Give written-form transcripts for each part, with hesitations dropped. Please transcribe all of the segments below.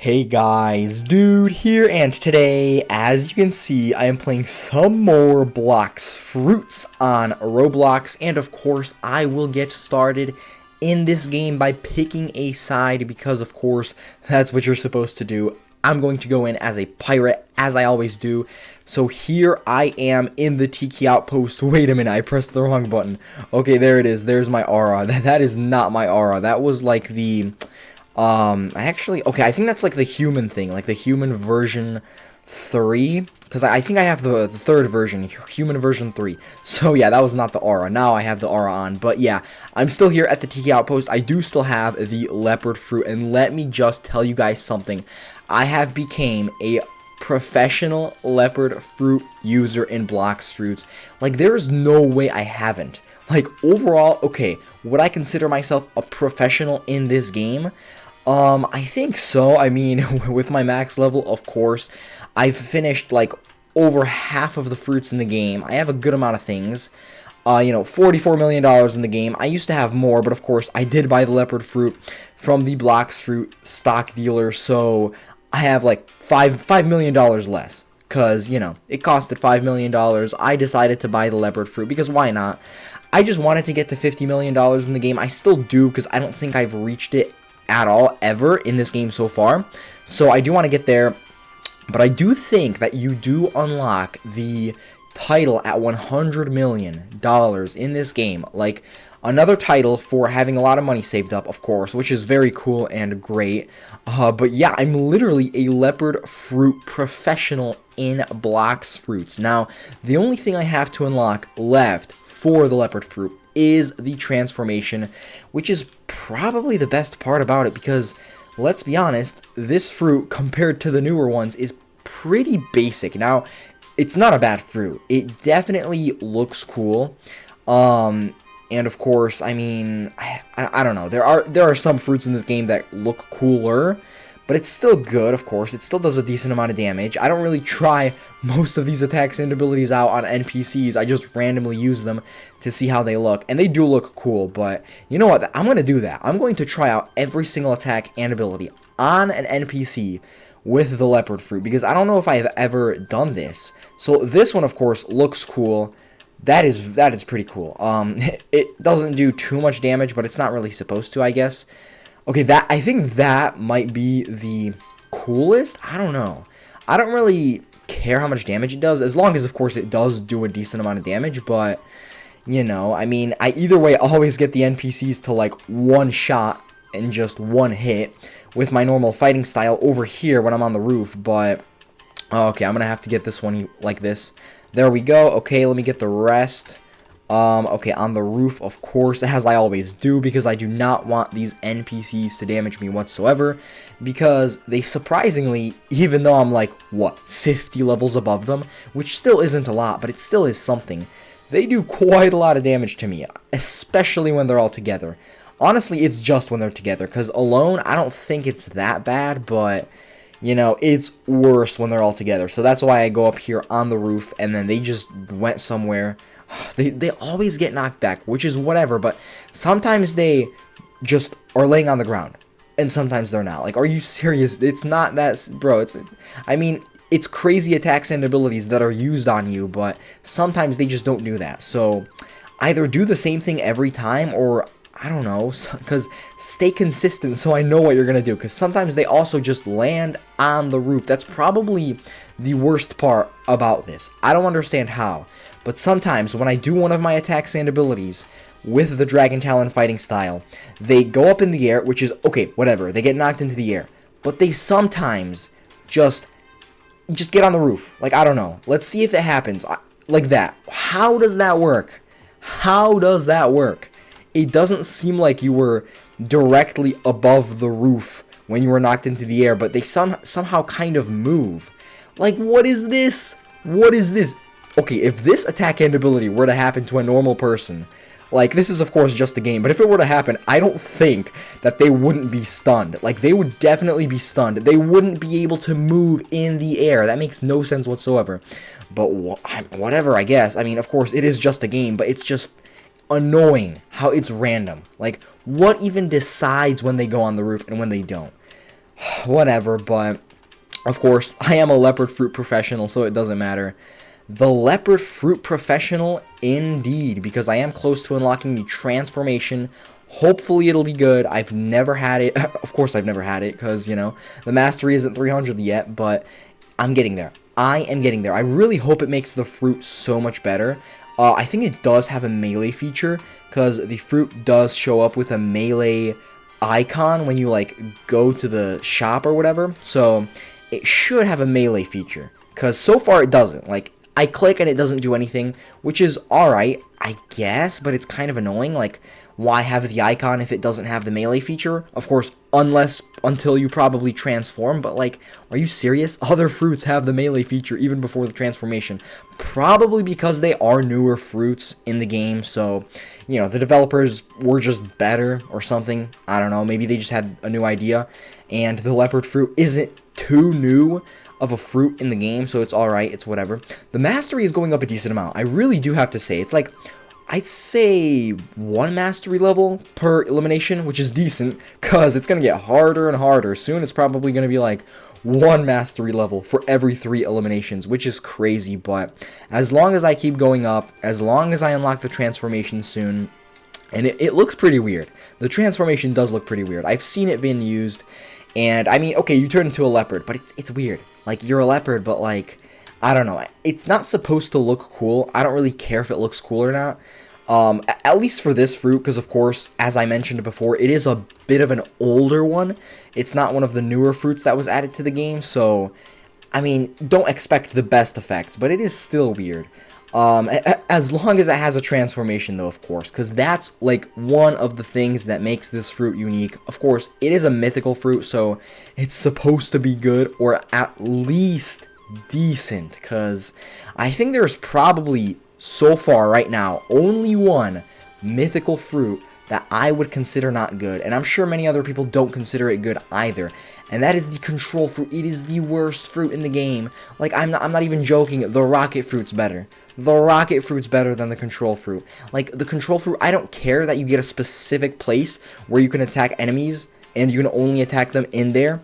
Hey guys, Dude here, and today, as you can see, I am playing some more Blox Fruits on Roblox, and of course, I will get started in this game by picking a side, because of course, that's what you're supposed to do. I'm going to go in as a pirate, as I always do. So here I am in the Tiki Outpost. Wait a minute, I pressed the wrong button. Okay, there it is, there's my aura. That is not my aura, that was like the... I think that's like the human thing, like the human version 3, because I think I have the third version, human version 3, so yeah, that was not the aura. Now I have the aura on, but yeah, I'm still here at the Tiki Outpost. I do still have the leopard fruit, and let me just tell you guys something. I have became a professional leopard fruit user in Blox Fruits. Like, there is no way I haven't. Like, overall, okay, would I consider myself a professional in this game? I think so. I mean, with my max level, of course, I've finished, like, over half of the fruits in the game. I have a good amount of things. $44 million in the game. I used to have more, but of course, I did buy the leopard fruit from the Blox Fruit stock dealer, so I have, like, $5 million less. Because, it costed $5 million. I decided to buy the leopard fruit, because why not? I just wanted to get to $50 million in the game. I still do, because I don't think I've reached it at all, ever, in this game so far. So I do want to get there, but I do think that you do unlock the title at $100 million in this game. Like, another title for having a lot of money saved up, of course, which is very cool and great. But yeah, I'm literally a leopard fruit professional in Blox Fruits. Now, the only thing I have to unlock left for the leopard fruit is the transformation, which is probably the best part about it, because let's be honest, this fruit compared to the newer ones is pretty basic. Now, it's not a bad fruit. It definitely looks cool. And of course, I mean, I don't know. There are some fruits in this game that look cooler, but it's still good, of course. It still does a decent amount of damage. I don't really try most of these attacks and abilities out on NPCs. I just randomly use them to see how they look. And they do look cool, but you know what? I'm going to do that. I'm going to try out every single attack and ability on an NPC with the leopard fruit, because I don't know if I have ever done this. So this one, of course, looks cool. That is pretty cool. It doesn't do too much damage, but it's not really supposed to, I guess. Okay, I think that might be the coolest. I don't know. I don't really care how much damage it does, as long as, of course, it does do a decent amount of damage, but, I mean, I either way always get the NPCs to, like, one shot and just one hit with my normal fighting style over here when I'm on the roof, but, okay, I'm gonna have to get this one like this. There we go. Okay, let me get the rest. Okay, on the roof, of course, as I always do, because I do not want these NPCs to damage me whatsoever, because they surprisingly, even though I'm like, what, 50 levels above them, which still isn't a lot, but it still is something, they do quite a lot of damage to me, especially when they're all together. Honestly, it's just when they're together, because alone, I don't think it's that bad, but... it's worse when they're all together. So that's why I go up here on the roof, and then they just went somewhere. They always get knocked back, which is whatever, but sometimes they just are laying on the ground, and sometimes they're not. Like, are you serious? It's not that, bro, I mean, it's crazy attacks and abilities that are used on you, but sometimes they just don't do that. So, either do the same thing every time, or... I don't know, because stay consistent so I know what you're going to do, because sometimes they also just land on the roof. That's probably the worst part about this. I don't understand how, but sometimes when I do one of my attacks and abilities with the Dragon Talon fighting style, they go up in the air, which is, okay, whatever, they get knocked into the air, but they sometimes just get on the roof. Like, I don't know. Let's see if it happens like that. How does that work? How does that work? It doesn't seem like you were directly above the roof when you were knocked into the air, but they somehow kind of move. Like, what is this? What is this? Okay, if this attack and ability were to happen to a normal person, like, this is, of course, just a game, but if it were to happen, I don't think that they wouldn't be stunned. Like, they would definitely be stunned. They wouldn't be able to move in the air. That makes no sense whatsoever. But whatever, I guess. I mean, of course, it is just a game, but it's just... annoying how it's random. Like, what even decides when they go on the roof and when they don't? Whatever, but of course, I am a leopard fruit professional, so it doesn't matter. The leopard fruit professional, indeed, because I am close to unlocking the transformation. Hopefully it'll be good. I've never had it. Of course I've never had it, because, you know, the mastery isn't 300 yet, but I'm getting there. I am getting there. I really hope it makes the fruit so much better. I think it does have a melee feature, because the fruit does show up with a melee icon when you, like, go to the shop or whatever. So it should have a melee feature, because so far it doesn't. Like, I click and it doesn't do anything, which is alright, I guess, but it's kind of annoying. Like, why have the icon if it doesn't have the melee feature? Of course, until you probably transform, but like, are you serious? Other fruits have the melee feature even before the transformation. Probably because they are newer fruits in the game, so, you know, the developers were just better or something. I don't know, maybe they just had a new idea, and the leopard fruit isn't too new of a fruit in the game, so it's alright, it's whatever. The mastery is going up a decent amount. I really do have to say, it's like, I'd say 1 mastery level per elimination, which is decent, because it's going to get harder and harder. Soon it's probably going to be like 1 mastery level for every 3 eliminations, which is crazy, but as long as I keep going up, as long as I unlock the transformation soon, and it looks pretty weird. The transformation does look pretty weird. I've seen it being used, and I mean, okay, you turn into a leopard, but it's weird. Like, you're a leopard, but like, I don't know. It's not supposed to look cool. I don't really care if it looks cool or not. At least for this fruit, because of course, as I mentioned before, it is a bit of an older one. It's not one of the newer fruits that was added to the game, so, I mean, don't expect the best effects, but it is still weird. As long as it has a transformation, though, of course, because that's, like, one of the things that makes this fruit unique. Of course, it is a mythical fruit, so it's supposed to be good, or at least decent, because I think there's probably, so far, right now, only one mythical fruit that I would consider not good, and I'm sure many other people don't consider it good either, and that is the control fruit. It is the worst fruit in the game. Like, I'm not even joking, the rocket fruit's better. The rocket fruit's better than the control fruit. Like, the control fruit, I don't care that you get a specific place where you can attack enemies, and you can only attack them in there,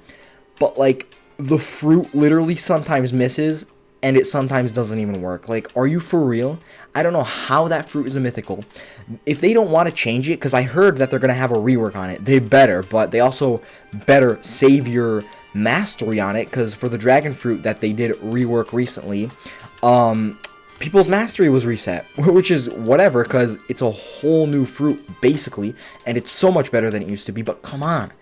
but, like, the fruit literally sometimes misses, and it sometimes doesn't even work. Like, are you for real? I don't know how that fruit is a mythical. If they don't want to change it, because I heard that they're going to have a rework on it, they better, but they also better save your mastery on it, because for the dragon fruit that they did rework recently, people's mastery was reset, which is whatever, because it's a whole new fruit, basically, and it's so much better than it used to be, but come on.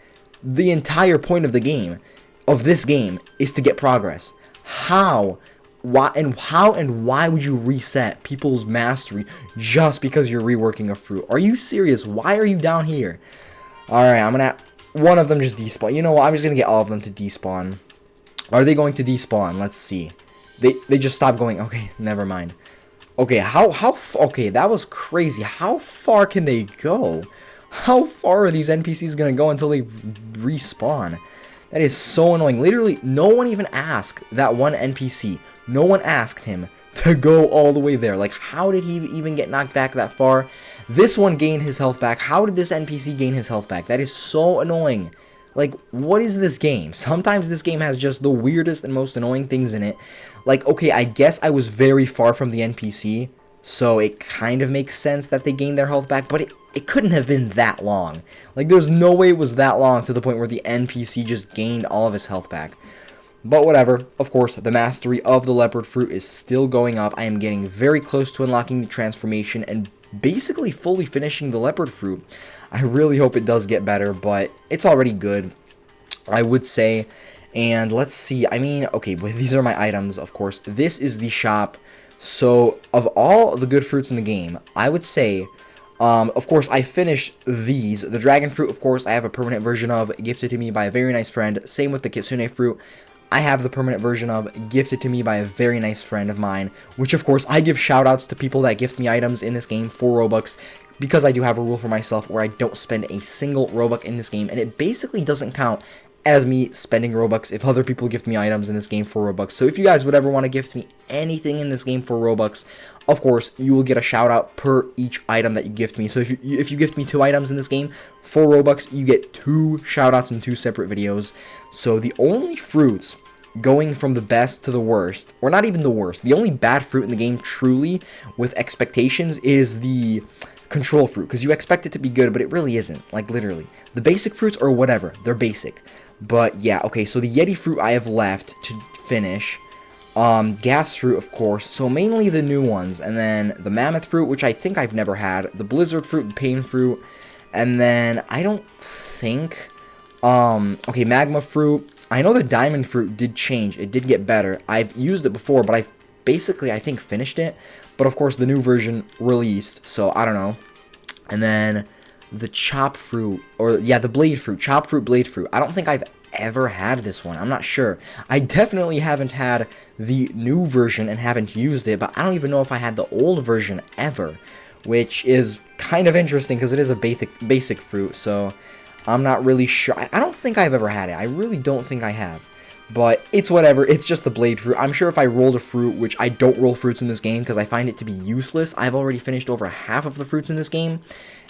The entire point of the game, of this game, is to get progress. How? Why and why would you reset people's mastery just because you're reworking a fruit? Are you serious? Why are you down here? Alright, I'm gonna... One of them just despawn. You know what? I'm just gonna get all of them to despawn. Are they going to despawn? Let's see. They just stopped going. Okay, never mind. Okay, okay, that was crazy. How far can they go? How far are these NPCs gonna go until they respawn? That is so annoying. Literally, no one even asked that one NPC. No one asked him to go all the way there. Like, how did he even get knocked back that far? This one gained his health back. How did this NPC gain his health back? That is so annoying. Like, what is this game? Sometimes this game has just the weirdest and most annoying things in it. Like, okay, I guess I was very far from the NPC, so it kind of makes sense that they gained their health back, but it couldn't have been that long. Like, there's no way it was that long to the point where the NPC just gained all of his health back. But whatever, of course, the mastery of the leopard fruit is still going up. I am getting very close to unlocking the transformation and basically fully finishing the leopard fruit. I really hope it does get better, but it's already good, I would say. And let's see, I mean, okay, but these are my items, of course. This is the shop. So, of all the good fruits in the game, I would say, of course, I finished these. The dragon fruit, of course, I have a permanent version of, gifted to me by a very nice friend. Same with the kitsune fruit. I have the permanent version of, gifted to me by a very nice friend of mine, which, of course, I give shoutouts to people that gift me items in this game for Robux, because I do have a rule for myself where I don't spend a single Robux in this game, and it basically doesn't count as me spending Robux if other people gift me items in this game for Robux. So if you guys would ever want to gift me anything in this game for Robux, of course, you will get a shout out per each item that you gift me. So if you gift me 2 items in this game for Robux, you get 2 shout outs in 2 separate videos. So the only fruits going from the best to the worst, or not even the worst, the only bad fruit in the game truly with expectations is the control fruit, because you expect it to be good, but it really isn't. Like, literally, the basic fruits or whatever, they're basic. But yeah, okay, so the Yeti fruit I have left to finish. Gas fruit, of course, so mainly the new ones, and then the mammoth fruit, which I think I've never had, the blizzard fruit, the pain fruit, and then I don't think okay, magma fruit. I know the diamond fruit did change. It did get better. I've used it before, but I think finished it. But of course, the new version released, so I don't know. And then the chop fruit, or yeah, the blade fruit, chop fruit, blade fruit. I don't think I've ever had this one. I'm not sure. I definitely haven't had the new version and haven't used it, but I don't even know if I had the old version ever, which is kind of interesting because it is a basic fruit, so I'm not really sure. I don't think I've ever had it. I really don't think I have. But it's whatever. It's just the blade fruit. I'm sure if I rolled a fruit, which I don't roll fruits in this game because I find it to be useless. I've already finished over half of the fruits in this game.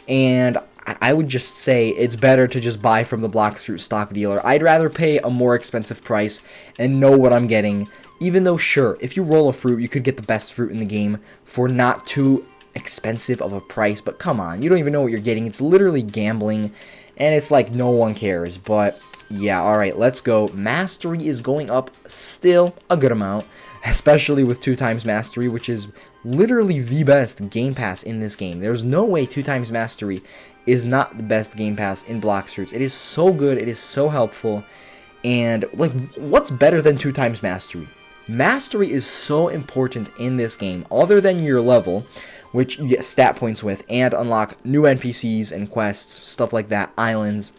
And I would just say it's better to just buy from the Blox fruit stock dealer. I'd rather pay a more expensive price and know what I'm getting. Even though, sure, if you roll a fruit, you could get the best fruit in the game for not too expensive of a price. But come on, you don't even know what you're getting. It's literally gambling. And it's like no one cares, but yeah, alright, let's go. Mastery is going up still a good amount, especially with 2 times mastery, which is literally the best game pass in this game. There's no way 2 times mastery is not the best game pass in Blox Fruits. It is so good, it is so helpful, and like, what's better than 2 times mastery? Mastery is so important in this game, other than your level, which you get stat points with, and unlock new NPCs and quests, stuff like that, islands.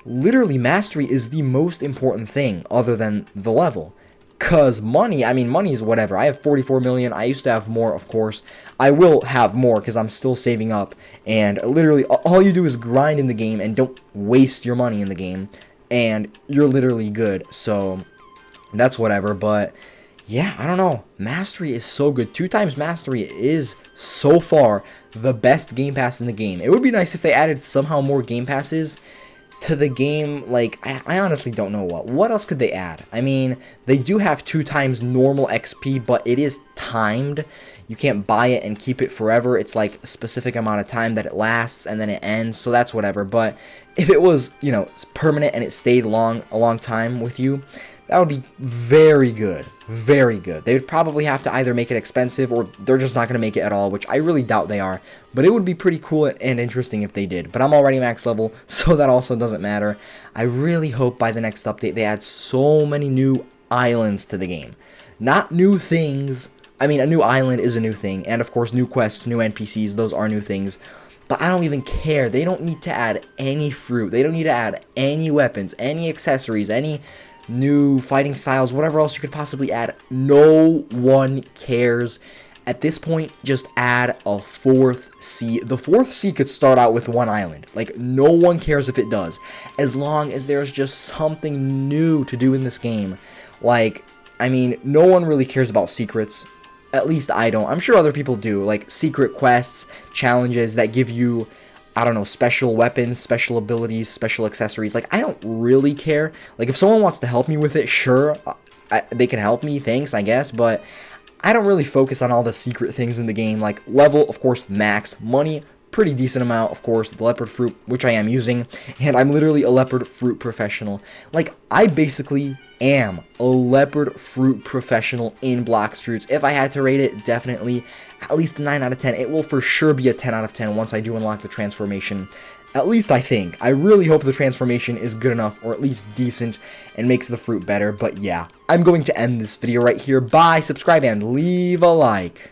Literally, mastery is the most important thing, other than the level. Cause money, I mean, money is whatever. I have 44 million, I used to have more, of course. I will have more, because I'm still saving up, and literally, all you do is grind in the game, and don't waste your money in the game, and you're literally good, so that's whatever, but yeah, I don't know. Mastery is so good. 2 times mastery is so far the best game pass in the game. It would be nice if they added somehow more game passes to the game. Like, I honestly don't know what else could they add. I mean, they do have 2 times normal XP, but it is timed. You can't buy it and keep it forever. It's like a specific amount of time that it lasts, and then it ends, so that's whatever. But if it was, you know, permanent and it stayed a long time with you, that would be very good. Very good. They would probably have to either make it expensive, or they're just not going to make it at all, which I really doubt they are. But it would be pretty cool and interesting if they did. But I'm already max level, so that also doesn't matter. I really hope by the next update they add so many new islands to the game. Not new things. I mean, a new island is a new thing. And of course, new quests, new NPCs, those are new things. But I don't even care. They don't need to add any fruit. They don't need to add any weapons, any accessories, any new fighting styles, whatever else you could possibly add. No one cares. At this point, just add a 4th sea. The 4th sea could start out with 1 island. Like, no one cares if it does, as long as there's just something new to do in this game. Like, I mean, no one really cares about secrets. At least I don't. I'm sure other people do. Like, secret quests, challenges that give you, I don't know, special weapons, special abilities, special accessories. Like, I don't really care. Like, if someone wants to help me with it, sure, they can help me, thanks, I guess, but I don't really focus on all the secret things in the game. Like, level, of course, max. Money, pretty decent amount, of course. The leopard fruit, which I am using, and I'm literally a leopard fruit professional. Like, I basically am a leopard fruit professional in Blox Fruits. If I had to rate it, definitely at least a 9 out of 10. It will for sure be a 10 out of 10 once I do unlock the transformation. At least I think. I really hope the transformation is good enough, or at least decent, and makes the fruit better. But yeah, I'm going to end this video right here. Bye, subscribe, and leave a like.